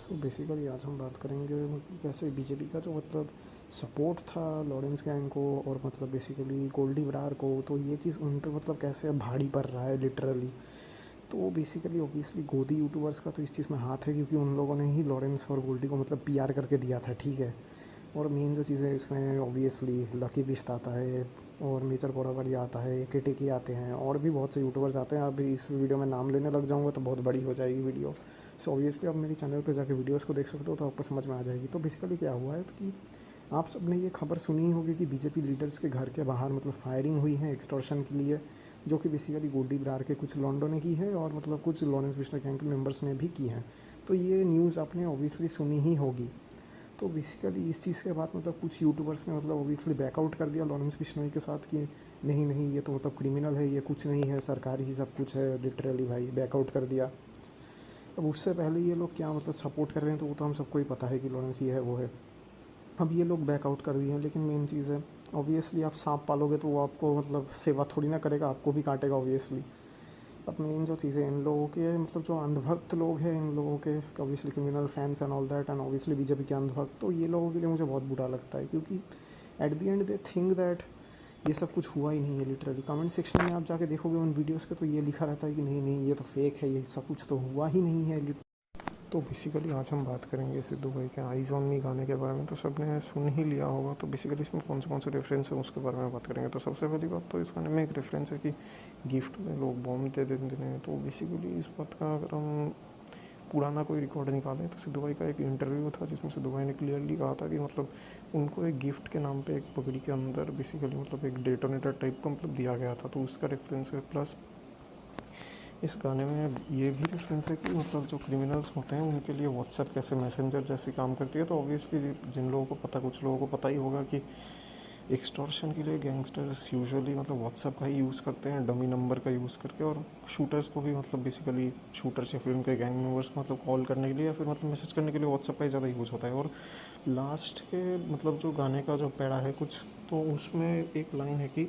So basically आज हम बात करेंगे मतलब कैसे बीजेपी का जो मतलब सपोर्ट था लॉरेंस गैंग को और मतलब बेसिकली गोल्डी बरार को, तो ये चीज़ उन पे मतलब कैसे भारी पड़ रहा है लिटरली। तो बेसिकली ऑब्वियसली गोदी यूट्यूबर्स का तो इस चीज़ में हाथ है, क्योंकि उन लोगों ने ही लॉरेंस और गोल्डी को मतलब पीआर करके दिया था, ठीक है। और मेन जो चीज़ें इसमें ऑब्वियसली लकी बिश्त आता है और मेजर गोडावरी आता है, केटेकी आते हैं और भी बहुत से यूट्यूबर्स आते हैं। अभी इस वीडियो में नाम लेने लग जाऊंगा तो बहुत बड़ी हो जाएगी वीडियो। सो ऑब्वियसली आप मेरे चैनल पे जाके वीडियोस को देख सकते हो तो आपको समझ में आ जाएगी। तो बेसिकली क्या हुआ है कि आप सब ने ये खबर सुनी ही होगी कि बीजेपी लीडर्स के घर के बाहर मतलब फायरिंग हुई है एक्सटॉर्शन के लिए, जो कि बेसिकली गोल्डी बरार के कुछ लॉन्डो ने की है और मतलब कुछ लॉरेंस बिश्नोई गैंग के मेंबर्स ने भी की है। तो ये न्यूज़ आपने ऑब्वियसली सुनी ही होगी। तो बेसिकली इस चीज़ के बाद मतलब कुछ यूट्यूबर्स ने मतलब ऑब्वियसली बैकआउट कर दिया लॉरेंस बिश्नोई के साथ कि नहीं नहीं ये तो मतलब क्रिमिनल है, ये कुछ नहीं है, सरकार ही सब कुछ है, लिटरली भाई बैकआउट कर दिया। अब उससे पहले ये लोग क्या मतलब सपोर्ट कर रहे हैं तो वो तो हम सबको ही पता है कि लॉरेंस ये है वो है। अब ये लोग बैकआउट कर दिए हैं, लेकिन मेन चीज़ है ऑब्वियसली आप सांप पालोगे तो वो आपको मतलब सेवा थोड़ी ना करेगा, आपको भी काटेगा ऑब्वियसली। अब मेन जो चीज़ें इन लोगों के मतलब जो अंधभक्त लोग हैं इन लोगों के obviously criminal fans and all that and obviously BJP के अंधभक्त, तो ये लोगों के लिए मुझे बहुत बुरा लगता है, क्योंकि at the and they think that ये सब कुछ हुआ ही नहीं है। लिटरली कमेंट सेक्शन में आप जाके देखोगे उन वीडियोस के तो ये लिखा रहता है कि नहीं नहीं ये तो फेक है, ये सब कुछ तो हुआ ही नहीं है। तो बेसिकली आज हम बात करेंगे सिद्धू भाई के आइज़ ऑन मी गाने के बारे में। तो सबने सुन ही लिया होगा, तो बेसिकली इसमें कौन से रेफरेंस है उसके बारे में बात करेंगे। तो सबसे पहली बात तो इस गाने में एक रेफरेंस है कि गिफ्ट में लोग बॉम्ब दे देते हैं। तो बेसिकली इस बात का अगर हम पुराना कोई रिकॉर्ड निकालें तो सिद्धू भाई का एक इंटरव्यू था जिसमें सिद्धू भाई ने क्लियरली कहा था कि मतलब उनको एक गिफ्ट के नाम पे एक पगड़ी के अंदर बेसिकली मतलब एक डेटोनेटर टाइप का मतलब दिया गया था, तो उसका रेफरेंस है। प्लस इस गाने में ये भी रेफरेंस है कि मतलब जो क्रिमिनल्स होते हैं उनके लिए व्हाट्सएप कैसे मैसेंजर जैसी काम करती है। तो ऑब्वियसली जिन लोगों को पता, कुछ लोगों को पता ही होगा कि एक्सटॉर्शन के लिए गैंगस्टर्स यूजुअली मतलब व्हाट्सएप का ही यूज़ करते हैं, डमी नंबर का यूज़ करके। और शूटर्स को भी मतलब बेसिकली शूटर्स या फिर उनके गैंग मेम्बर्स को मतलब कॉल करने के लिए या फिर मतलब मैसेज करने के लिए व्हाट्सएप का ही ज़्यादा यूज़ होता है। और लास्ट के मतलब जो गाने का जो पैड़ा है कुछ, तो उसमें एक लाइन है कि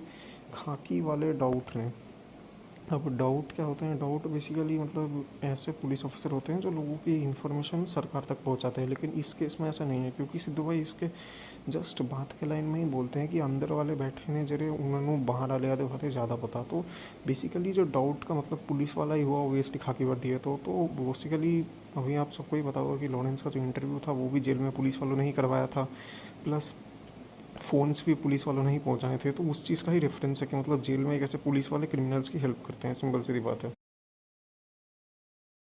खाकी वाले डाउट ने। अब डाउट क्या होते हैं? डाउट बेसिकली मतलब ऐसे पुलिस ऑफिसर होते हैं जो लोगों की इन्फॉर्मेशन सरकार तक पहुंचाते हैं, लेकिन इस केस में ऐसा नहीं है, क्योंकि सिद्धू भाई इसके जस्ट बात के लाइन में ही बोलते हैं कि अंदर वाले बैठे ने जरे उन्होंने बाहर वाले वाले ज़्यादा पता। तो बेसिकली जो डाउट का मतलब पुलिस वाला ही हुआ, ओबियसली खाकी वर्दी है तो बेसिकली अभी आप सबको ही पता होगा कि लॉरेंस का जो इंटरव्यू था वो भी जेल में पुलिस वालों ने ही करवाया था। प्लस फ़ोन्स भी पुलिस वालों ने ही पहुंचाए थे, तो उस चीज़ का ही रेफरेंस है कि मतलब जेल में कैसे पुलिस वाले क्रिमिनल्स की हेल्प करते हैं, सिंपल सी बात है।